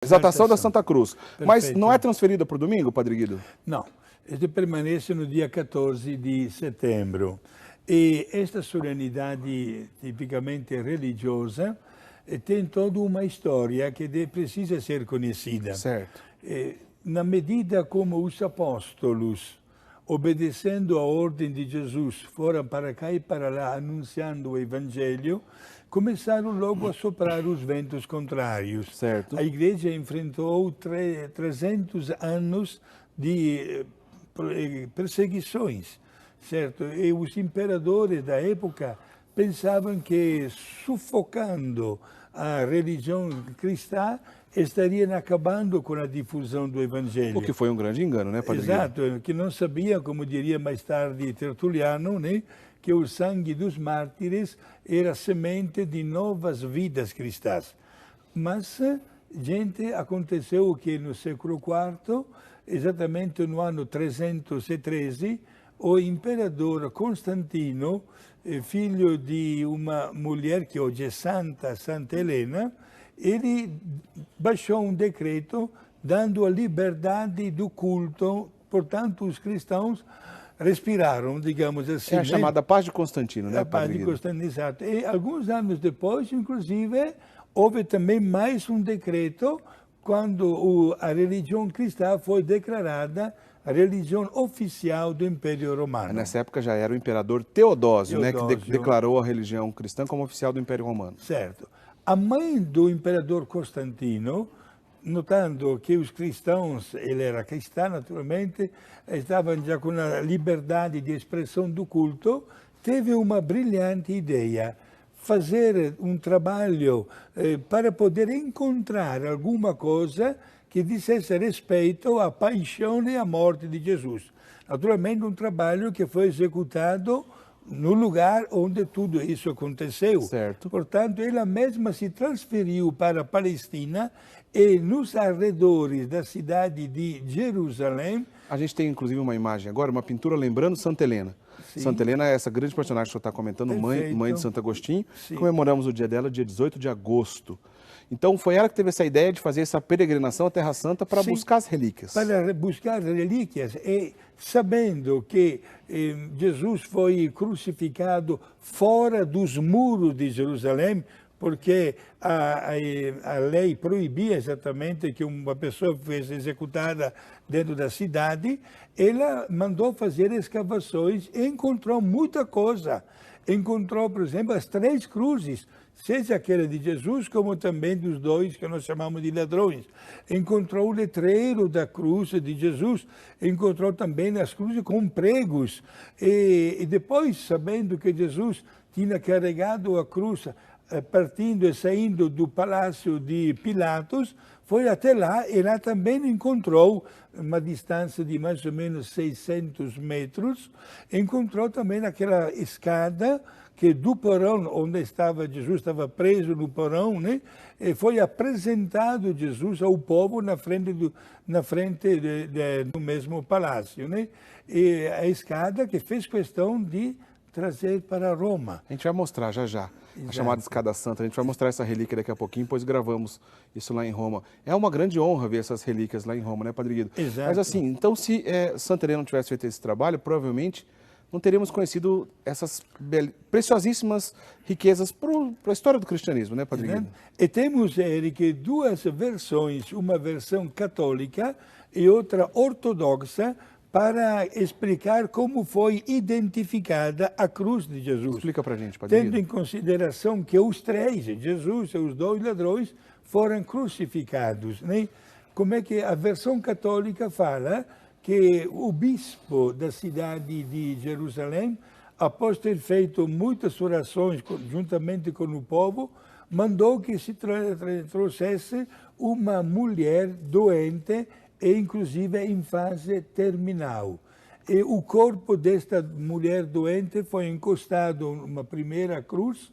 Exaltação da Santa Cruz. Perfeito. Mas não é transferida para o domingo, Padre Guido? Não, ele permanece no dia 14 de setembro. E esta solenidade tipicamente religiosa tem toda uma história que precisa ser conhecida. Certo. Na medida como os apóstolos, obedecendo a ordem de Jesus, foram para cá e para lá anunciando o Evangelho, começaram logo a soprar os ventos contrários. Certo. A igreja enfrentou 300 anos de perseguições, certo? E os imperadores da época pensavam que sufocando a religião cristã estariam acabando com a difusão do Evangelho. O que foi um grande engano, né, Padre Guido? Exato, que não sabia, como diria mais tarde Tertuliano, né, que o sangue dos mártires era semente de novas vidas cristãs. Mas, gente, aconteceu que no século IV, exatamente no ano 313, o imperador Constantino, filho de uma mulher que hoje é santa, Santa Helena, ele baixou um decreto dando a liberdade do culto, portanto os cristãos respiraram, digamos assim. É a chamada Paz de Constantino, né, A Paz Padre de Guido? Constantino, exato. E alguns anos depois, inclusive, houve também mais um decreto quando a religião cristã foi declarada a religião oficial do Império Romano. Nessa época já era o imperador Teodósio, né, que Teodósio. declarou a religião cristã como oficial do Império Romano. Certo. A mãe do imperador Constantino, notando que os cristãos, ele era cristã naturalmente, estavam já com a liberdade de expressão do culto, teve uma brilhante ideia, fazer um trabalho para poder encontrar alguma coisa que dissesse respeito à paixão e à morte de Jesus. Naturalmente um trabalho que foi executado no lugar onde tudo isso aconteceu. Certo. Portanto, ela mesma se transferiu para a Palestina e nos arredores da cidade de Jerusalém. A gente tem, inclusive, uma imagem agora, uma pintura lembrando Santa Helena. Sim. Santa Helena é essa grande personagem que o senhor está comentando, mãe de Santo Agostinho. Sim. Comemoramos o dia dela, dia 18 de agosto. Então, foi ela que teve essa ideia de fazer essa peregrinação à Terra Santa para buscar as relíquias. Para buscar relíquias e sabendo que Jesus foi crucificado fora dos muros de Jerusalém, porque a lei proibia exatamente que uma pessoa fosse executada dentro da cidade, ela mandou fazer escavações e encontrou muita coisa. Encontrou, por exemplo, as 3 cruzes, seja aquela de Jesus, como também dos 2 que nós chamamos de ladrões. Encontrou o letreiro da cruz de Jesus, encontrou também as cruzes com pregos. E depois, sabendo que Jesus tinha carregado a cruz, partindo e saindo do palácio de Pilatos, foi até lá e lá também encontrou, uma distância de mais ou menos 600 metros, encontrou também aquela escada que do porão onde estava Jesus, estava preso no porão, né? E foi apresentado Jesus ao povo na frente do mesmo palácio, né? E a escada que fez questão de trazer para Roma. A gente vai mostrar já já, a chamada Escada Santa. A gente vai mostrar essa relíquia daqui a pouquinho, pois gravamos isso lá em Roma. É uma grande honra ver essas relíquias lá em Roma, né, Padre Guido? Exato. Mas assim, então se Santa Helena não tivesse feito esse trabalho, provavelmente não teríamos conhecido essas preciosíssimas riquezas para a história do cristianismo, né, Padre Guido? E temos, Eric, 2 versões, uma versão católica e outra ortodoxa, para explicar como foi identificada a cruz de Jesus. Explica para a gente, Padre Tendo Guido. em consideração que os 3, Jesus e os 2 ladrões, foram crucificados, né? Como é que a versão católica fala que o bispo da cidade de Jerusalém, após ter feito muitas orações juntamente com o povo, mandou que se trouxesse uma mulher doente e inclusive em fase terminal. E o corpo desta mulher doente foi encostado numa primeira cruz,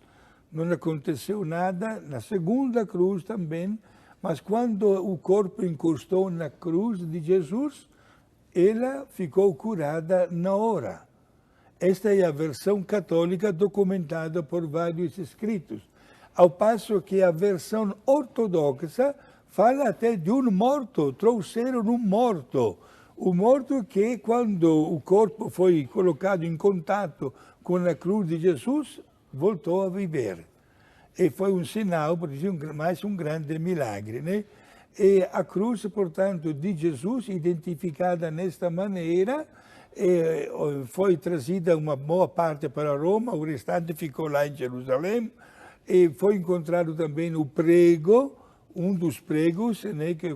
não aconteceu nada, na segunda cruz também, mas quando o corpo encostou na cruz de Jesus, ela ficou curada na hora. Esta é a versão católica documentada por vários escritos. Ao passo que a versão ortodoxa fala até de um morto, trouxeram um morto. O morto que, quando o corpo foi colocado em contato com a cruz de Jesus, voltou a viver. E foi um sinal, porque mais um grande milagre, né? E a cruz, portanto, de Jesus, identificada nesta maneira, foi trazida uma boa parte para Roma, o restante ficou lá em Jerusalém, e foi encontrado também o prego, um dos pregos, né, que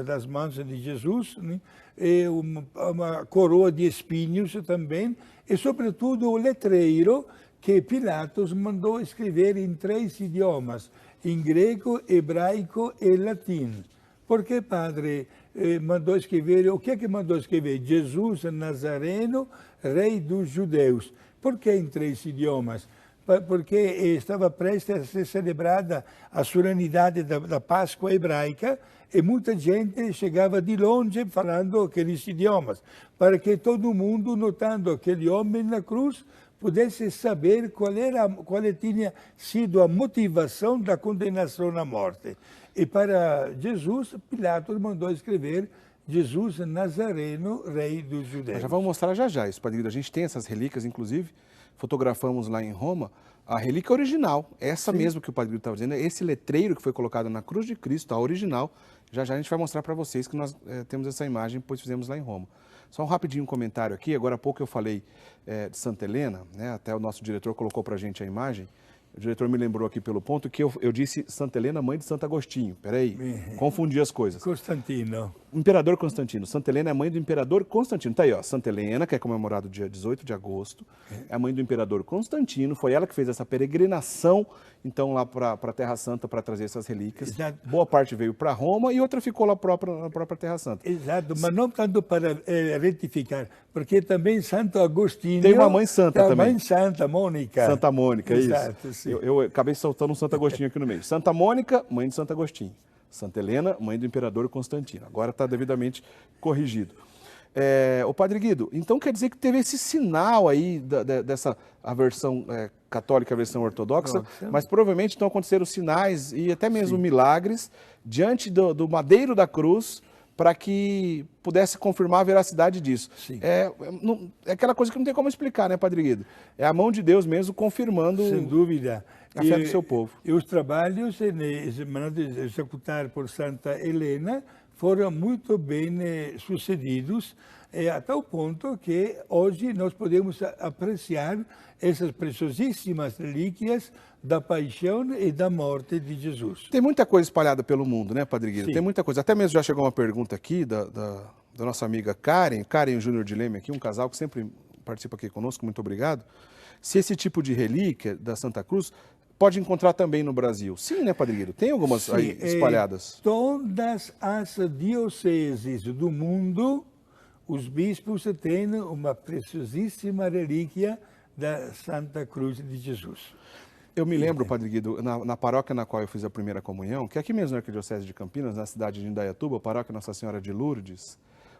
das mãos de Jesus, né, e uma coroa de espinhos também, e sobretudo o letreiro que Pilatos mandou escrever em 3 idiomas, em grego, hebraico e latim. Por que, padre, mandou escrever, o que é que mandou escrever? Jesus Nazareno, rei dos judeus. Por que em 3 idiomas? Porque estava prestes a ser celebrada a solenidade da Páscoa hebraica e muita gente chegava de longe falando aqueles idiomas, para que todo mundo, notando aquele homem na cruz, pudesse saber qual tinha sido a motivação da condenação à morte. E para Jesus, Pilatos mandou escrever Jesus Nazareno, rei dos judeus. Já vamos mostrar já isso, Padre Guido. A gente tem essas relíquias, inclusive, fotografamos lá em Roma, a relíquia original, essa mesmo que o Padre Guido estava dizendo, esse letreiro que foi colocado na cruz de Cristo, a original. Já a gente vai mostrar para vocês que nós temos essa imagem, pois fizemos lá em Roma. Só um rapidinho comentário aqui, agora há pouco eu falei de Santa Helena, né? Até o nosso diretor colocou para a gente a imagem. O diretor me lembrou aqui pelo ponto que eu disse Santa Helena, mãe de Santo Agostinho. Peraí, confundi as coisas. Constantino. Imperador Constantino. Santa Helena é mãe do Imperador Constantino. Tá aí, ó. Santa Helena, que é comemorado dia 18 de agosto, é a mãe do Imperador Constantino. Foi ela que fez essa peregrinação, então, lá para a Terra Santa para trazer essas relíquias. Exato. Boa parte veio para Roma e outra ficou lá na própria Terra Santa. Exato, mas não tanto para retificar, porque também Santo Agostinho... Tem uma mãe santa também. Mãe Santa Mônica. Santa Mônica, Exato, isso. Sim. Eu acabei soltando um Santo Agostinho aqui no meio. Santa Mônica, mãe de Santo Agostinho. Santa Helena, mãe do Imperador Constantino. Agora está devidamente corrigido. O Padre Guido, então quer dizer que teve esse sinal aí dessa a versão católica, a versão ortodoxa, mas provavelmente então aconteceram sinais e até mesmo milagres diante do madeiro da cruz para que pudesse confirmar a veracidade disso. É aquela coisa que não tem como explicar, né, Padre Guido? É a mão de Deus mesmo confirmando... Sem dúvida. A fé do seu povo. E os trabalhos executados por Santa Helena foram muito bem sucedidos, a tal ponto que hoje nós podemos apreciar essas preciosíssimas relíquias da paixão e da morte de Jesus. Tem muita coisa espalhada pelo mundo, né, Padre Guido? Sim. Tem muita coisa. Até mesmo já chegou uma pergunta aqui da nossa amiga Karen e o Júnior de Leme aqui, um casal que sempre participa aqui conosco, muito obrigado. Se esse tipo de relíquia da Santa Cruz pode encontrar também no Brasil. Sim, né, Padre Guido? Tem algumas aí espalhadas. Todas as dioceses do mundo, os bispos têm uma preciosíssima relíquia da Santa Cruz de Jesus. Eu me lembro, Padre Guido, na paróquia na qual eu fiz a primeira comunhão, que é aqui mesmo na Arquidiocese de Campinas, na cidade de Indaiatuba, a paróquia Nossa Senhora de Lourdes,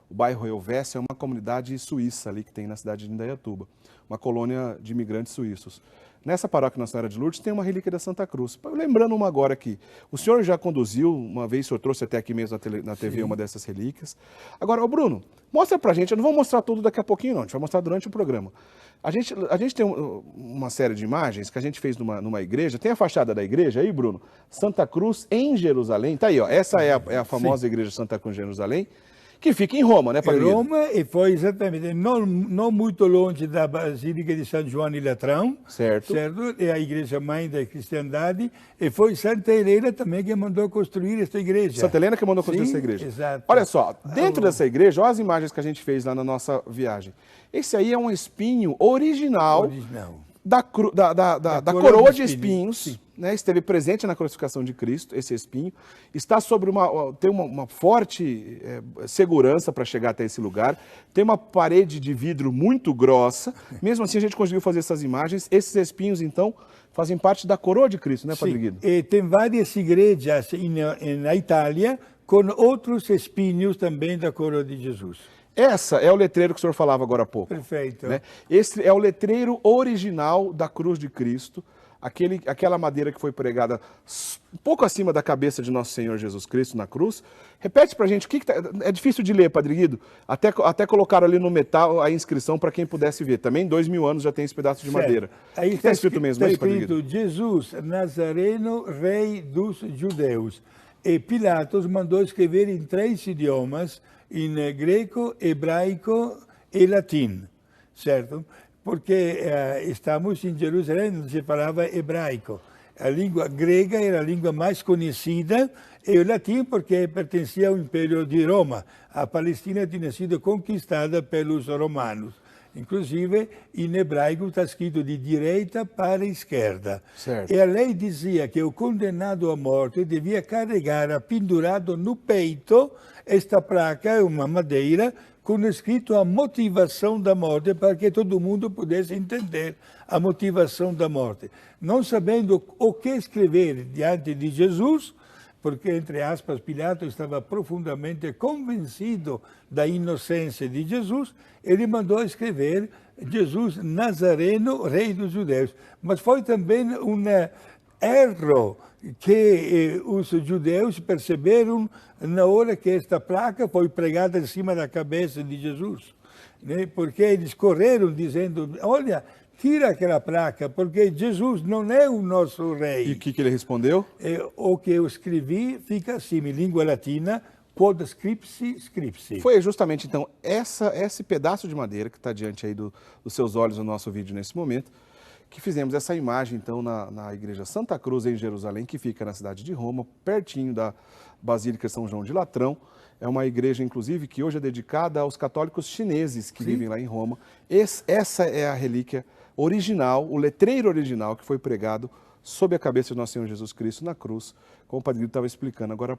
o bairro Elvésio é uma comunidade suíça ali que tem na cidade de Indaiatuba, uma colônia de imigrantes suíços. Nessa paróquia Nossa Senhora de Lourdes tem uma relíquia da Santa Cruz. Lembrando uma agora aqui, o senhor já conduziu, uma vez o senhor trouxe até aqui mesmo na TV uma dessas relíquias. Agora, ô Bruno, mostra pra gente, eu não vou mostrar tudo daqui a pouquinho não, a gente vai mostrar durante o programa. A gente tem uma série de imagens que a gente fez numa igreja, tem a fachada da igreja aí, Bruno? Santa Cruz em Jerusalém, tá aí, ó, essa é a famosa igreja Santa Cruz em Jerusalém, que fica em Roma, né, Padre Guido? Em Roma, e foi exatamente, não muito longe da Basílica de São João e Latrão, certo? É a igreja mãe da cristandade, e foi Santa Helena também que mandou construir esta igreja. Santa Helena que mandou construir essa igreja. Exato. Olha só, dentro dessa igreja, olha as imagens que a gente fez lá na nossa viagem. Esse aí é um espinho original. Da coroa de espinhos, né? Esteve presente na crucificação de Cristo, esse espinho, está sobre tem uma forte segurança para chegar até esse lugar, tem uma parede de vidro muito grossa, mesmo assim a gente conseguiu fazer essas imagens. Esses espinhos, então, fazem parte da coroa de Cristo, né, Padre Guido? E tem várias igrejas na Itália com outros espinhos também da coroa de Jesus. Essa é o letreiro que o senhor falava agora há pouco. Perfeito. Né? Esse é o letreiro original da cruz de Cristo. aquela madeira que foi pregada um pouco acima da cabeça de nosso Senhor Jesus Cristo na cruz. Repete pra gente, é difícil de ler, Padre Guido, até colocaram ali no metal a inscrição para quem pudesse ver. Também 2000 anos já tem esse pedaço de madeira. Aí está escrito mesmo, está aí, Padre Guido? escrito Jesus Nazareno, Rei dos Judeus. E Pilatos mandou escrever em 3 idiomas, em greco, hebraico e latim, certo? Porque estamos em Jerusalém, onde se falava hebraico. A língua grega era a língua mais conhecida, e o latim porque pertencia ao Império de Roma. A Palestina tinha sido conquistada pelos romanos. Inclusive, em hebraico está escrito de direita para a esquerda. Certo. E a lei dizia que o condenado à morte devia carregar pendurado no peito esta placa, uma madeira, com escrito a motivação da morte, para que todo mundo pudesse entender a motivação da morte. Não sabendo o que escrever diante de Jesus, porque, entre aspas, Pilatos estava profundamente convencido da inocência de Jesus, ele mandou escrever Jesus Nazareno, Rei dos Judeus. Mas foi também um erro que os judeus perceberam na hora que esta placa foi pregada em cima da cabeça de Jesus, né? Porque eles correram dizendo, olha, tira aquela placa, porque Jesus não é o nosso rei. E o que ele respondeu? O que eu escrevi fica assim, em língua latina, quod scripsi, scripsi. Foi justamente, então, esse pedaço de madeira que está diante aí dos seus olhos no nosso vídeo nesse momento, que fizemos essa imagem, então, na Igreja Santa Cruz, em Jerusalém, que fica na cidade de Roma, pertinho da Basílica São João de Latrão. É uma igreja, inclusive, que hoje é dedicada aos católicos chineses que vivem lá em Roma. Essa é a relíquia original, o letreiro original que foi pregado sob a cabeça de nosso Senhor Jesus Cristo na cruz, como o Padre Guido estava explicando agora